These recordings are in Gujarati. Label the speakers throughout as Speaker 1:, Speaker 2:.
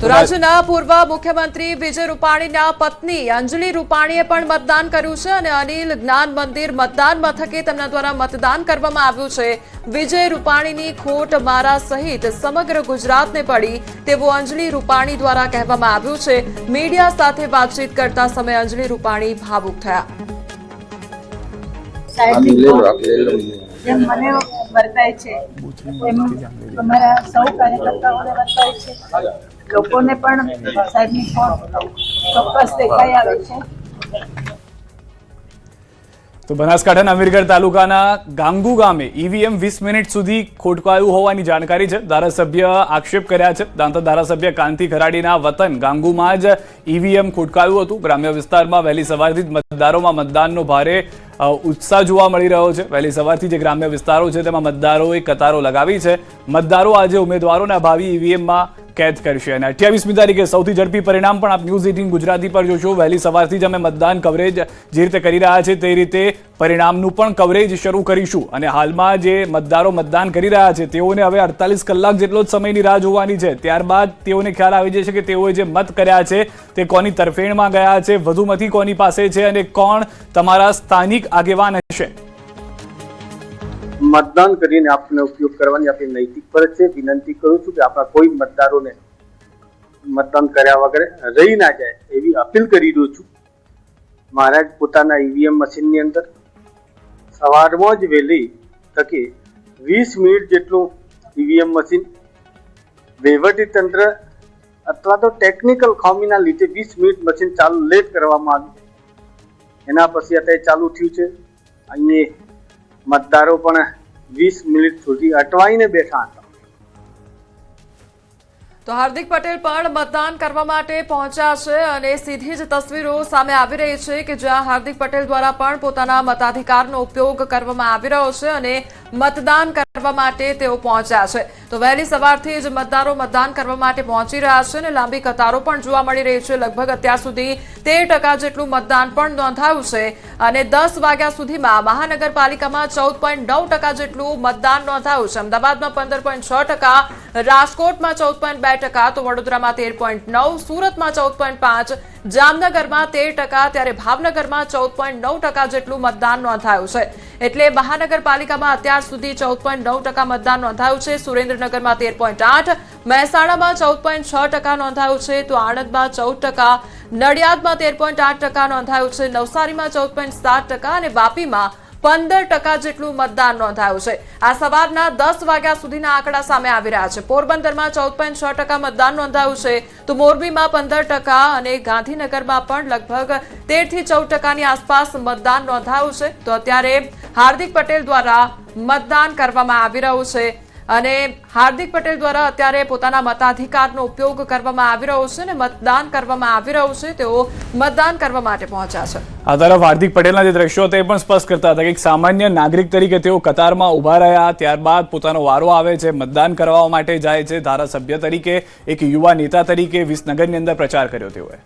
Speaker 1: તો રાજ્યના પૂર્વ મુખ્યમંત્રી વિજય રૂપાણીના પત્ની અંજલિ રૂપાણીએ પણ મતદાન કર્યું છે અને અનિલ જ્ઞાન મંદિર મતદાન મથકે તેમના દ્વારા મતદાન કરવામાં આવ્યું છે। વિજય રૂપાણીની ખોટ મારા સહિત સમગ્ર ગુજરાતને પડી તેવું અંજલિ રૂપાણી દ્વારા કહેવામાં આવ્યું છે। મીડિયા સાથે વાતચીત કરતા સમયે અંજલિ રૂપાણી ભાવુક થયા।
Speaker 2: મને વર્તાય છે એમ અમારા સૌ કાર્યકર્તાઓને વર્તાય છે, લોકોને પણ સાહેબની ખોટ ચોક્કસ દેખાઈ આવે છે।
Speaker 3: તો બનાસકાંઠાના અમીરગઢ તાલુકાના ગાંગુ ગામે ઈવીએમ 20 મિનિટ સુધી ખોટકાયું હોવાની જાણકારી છે। ધારાસભ્ય આક્ષેપ કર્યા છે। ધારાસભ્ય કાંતિ ખરાડીના વતન ગાંગુમાં જ ઈવીએમ ખોટકાયું હતું। ગ્રામ્ય વિસ્તારમાં વહેલી સવારથી જ મતદારોમાં મતદાનનો ભારે ઉત્સાહ જોવા મળી રહ્યો છે। વહેલી સવારથી જે ગ્રામ્ય વિસ્તારો છે તેમાં મતદારોએ કતારો લગાવી છે। મતદારો આજે ઉમેદવારોના ભાવિ ઈવીએમમાં કેદ કરશે અને 28મી તારીખે સૌથી ઝડપી પરિણામ પણ આપ ન્યૂઝ 18 ગુજરાતી પર જોશો। વહેલી સવારથી જ અમે મતદાન કવરેજ જે રીતે કરી રહ્યા છે તે રીતે પરિણામનું પણ કવરેજ શરૂ કરીશું અને હાલમાં જે મતદારો મતદાન કરી રહ્યા છે તેઓને હવે 48 કલાક જેટલો જ સમયની રાહ જોવાની છે। ત્યારબાદ તેઓને ખ્યાલ આવી જશે કે તેઓએ જે મત કર્યા છે તે કોની તરફેણમાં ગયા છે, વધુમતી કોની પાસે છે અને કોણ તમારા સ્થાનિક આગેવાન હશે।
Speaker 4: मतदान કરીને આપને ઉપયોગ કરવાની આપણી નૈતિક ફરજ છે। વિનંતી કરું છું કે આપણા કોઈ મતદારોને મતદાન કર્યા વગર રહી ના જાય એવી અપીલ કરી રહ્યો છું। મહારાજ પોતાના ઈવીએમ મશીનની અંદર સવારમાં જ વહેલી તકે 20 મિનિટ જેટલું ઈવીએમ મશીન વહીવટી તંત્ર અથવા તો ટેકનિકલ ખામીના લીધે 20 મિનિટ મશીન ચાલુ લેટ કરવામાં આવ્યું। એના પછી અત્યારે ચાલુ થયું છે। અહીંયા મતદારો પણ 20 મિનિટ સુધી અટવાઈને બેઠા હતા।
Speaker 1: તો હાર્દિક પટેલ પણ મતદાન કરવા માટે પહોંચ્યા છે અને સીધી જ તસવીરો સામે આવી રહી છે કે જ્યાં હાર્દિક પટેલ દ્વારા પણ પોતાના મતાધિકારનો ઉપયોગ કરવામાં આવી રહ્યો છે અને મતદાન કરવા માટે તેઓ પહોંચ્યા છે। તો વહેલી સવારથી જ મતદારો મતદાન કરવા માટે પહોંચી રહ્યા છે અને લાંબી કતારો પણ જોવા મળી રહી છે। લગભગ અત્યાર સુધી 13% જેટલું મતદાન પણ નોંધાયું છે અને 10 વાગ્યા સુધીમાં મહાનગરપાલિકામાં 14.9% જેટલું મતદાન નોંધાયું છે। અમદાવાદમાં 15.6%, રાજકોટમાં 14.2%, તો વડોદરામાં 13.9%, સુરતમાં 14.5%, જામનગરમાં 13%, ત્યારે ભાવનગરમાં 14.9% જેટલું મતદાન નોંધાયું છે। એટલે મહાનગરપાલિકામાં અત્યાર સુધી 14.9% મતદાન નોંધાયું છે। સુરેન્દ્રનગરમાં 13.8%, મહેસાણામાં 14.6% નોંધાયું છે, તો આણંદમાં 14%, નડિયાદમાં 13.8% નોંધાયું છે, નવસારીમાં 14.7% અને વાપીમાં 15% જેટલું મતદાન નોંધાયું છે। આ સવારના 10 વાગ્યા સુધીના આંકડા સામે આવી રહ્યા છે। પોરબંદરમાં 14.6% મતદાન નોંધાયું છે, તો મોરબીમાં 15% અને ગાંધીનગરમાં પણ લગભગ 13 થી 14%ની આસપાસ મતદાન નોંધાયું છે। તો અત્યારે હાર્દિક પટેલ દ્વારા મતદાન કરવામાં આવી રહ્યું છે અને હાર્દિક પટેલ દ્વારા અત્યારે પોતાના મતાધિકારનો ઉપયોગ કરવામાં આવી રહ્યો છે અને મતદાન કરવામાં આવી રહ્યું છે। તેઓ મતદાન કરવા માટે પહોંચ્યા છે।
Speaker 3: આ તરફ હાર્દિક પટેલના જે દ્રશ્યો તે પણ સ્પષ્ટ કરતા હતા કે એક સામાન્ય નાગરિક તરીકે તેઓ કતારમાં ઉભા રહ્યા, ત્યારબાદ પોતાનો વારો આવે છે, મતદાન કરવા માટે જાય છે। ધારાસભ્ય તરીકે, એક યુવા નેતા તરીકે વિસનગરની અંદર પ્રચાર કર્યો તેઓએ।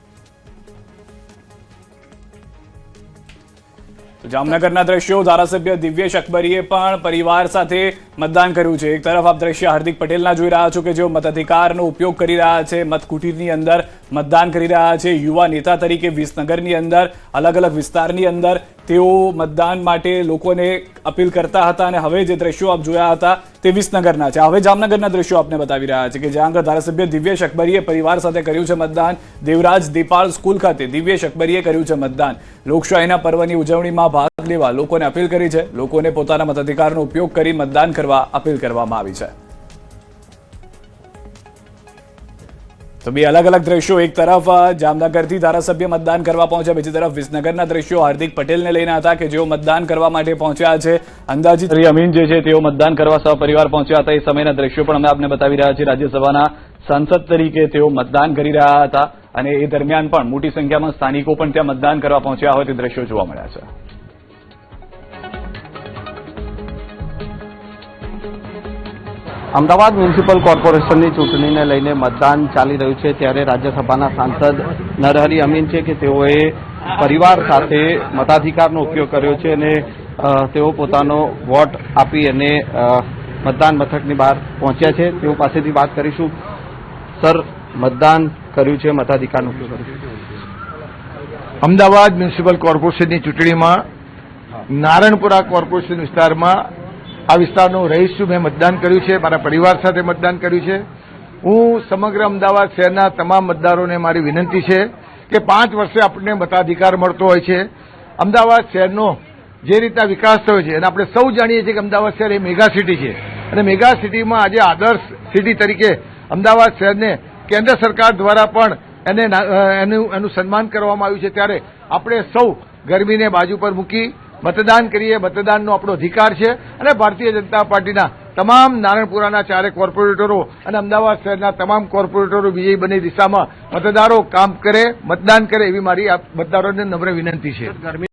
Speaker 3: જામનગરના દ્રશ્યો, ધારાસભ્ય દિવ્યેશ અકબરીએ પણ પરિવાર સાથે મતદાન કર્યું છે। એક તરફ આપ દ્રશ્ય હાર્દિક પટેલના જોઈ રહ્યા છો કે જેઓ મતાધિકારનો ઉપયોગ કરી રહ્યા છે, મતકુટીરની અંદર મતદાન કરી રહ્યા છે। યુવા નેતા તરીકે વિસનગરની અંદર અલગ અલગ વિસ્તારની અંદર તેઓ મતદાન માટે લોકોને અપીલ કરતા હતા અને હવે જે દ્રશ્યો આપ જોયા હતા તે વિસનગરના છે। હવે જામનગરના દ્રશ્યો આપને બતાવી રહ્યા છે કે જ્યાં આગળ ધારાસભ્ય દિવ્યેશ અકબરીએ પરિવાર સાથે કર્યું છે મતદાન। દેવરાજ દેપાળ સ્કૂલ ખાતે દિવ્યેશ અકબરીએ કર્યું છે મતદાન। લોકશાહીના પર્વની ઉજવણીમાં ભાગ લેવા લોકોને અપીલ કરી છે। લોકોને પોતાના મતાધિકારનો ઉપયોગ કરી મતદાન કરવા અપીલ કરવામાં આવી છે। તો બે અલગ અલગ દ્રશ્યો, એક તરફ જામનગરથી ધારાસભ્ય મતદાન કરવા પહોંચ્યા, બીજી તરફ વિસનગરના દ્રશ્યો હાર્દિક પટેલને લઈને હતા કે જેઓ મતદાન કરવા માટે પહોંચ્યા છે। અંદાજિત અમીન જે છે તેઓ મતદાન કરવા સહપરિવાર પહોંચ્યા હતા। એ સમયના દ્રશ્યો પણ અમે આપને બતાવી રહ્યા છીએ। રાજ્યસભાના સાંસદ તરીકે તેઓ મતદાન કરી રહ્યા હતા અને એ દરમિયાન પણ મોટી સંખ્યામાં સ્થાનિકો પણ ત્યાં મતદાન કરવા પહોંચ્યા હોય તે દ્રશ્યો જોવા મળ્યા છે।
Speaker 5: અમદાવાદ મ્યુનિસિપલ કોર્પોરેશનની ચૂંટણીને લઈને મતદાન ચાલી રહ્યું છે, ત્યારે રાજ્યસભાના સાંસદ નરહરી અમીન છે કે તેઓએ પરિવાર સાથે મતાધિકારનો ઉપયોગ કર્યો છે અને તેઓ પોતાનો વોટ આપી અને મતદાન મથકની બહાર પહોંચ્યા છે। તેઓ પાસેથી વાત કરીશું। સર, મતદાન કર્યું છે, મતાધિકારનો ઉપયોગ કર્યો છે?
Speaker 6: અમદાવાદ મ્યુનિસિપલ કોર્પોરેશનની ચૂંટણીમાં નારણપુરા કોર્પોરેશન વિસ્તારમાં આ વિસ્તારનો રહીશ છું. મેં મતદાન કર્યું છે, મારા પરિવાર સાથે મતદાન કર્યું છે. હું સમગ્ર અમદાવાદ શહેરના તમામ મતદારોને મારી વિનંતી છે કે 5 વર્ષે આપણને મતાધિકાર મળતો હોય છે. અમદાવાદ શહેરનો જે રીતના વિકાસ થયો છે અને આપણે સૌ જાણીએ છીએ કે અમદાવાદ શહેર એ મેગા સિટી છે અને મેગા સિટીમાં આજે આદર્શ સિટી તરીકે અમદાવાદ શહેરને કેન્દ્ર સરકાર દ્વારા પણ એનું સન્માન કરવામાં આવ્યું છે. ત્યારે આપણે સૌ ગરમીને બાજુ પર મૂકી મતદાન કરીએ. મતદાનનો આપણો અધિકાર છે અને ભારતીય જનતા પાર્ટીના તમામ નારણપુરાના 4 કોર્પોરેટરો અને અમદાવાદ શહેરના તમામ કોર્પોરેટરો વિજયી બની દિશામાં મતદારો કામ કરે, મતદાન કરે એવી મારી આ મતદારોને નમ્ર વિનંતી છે.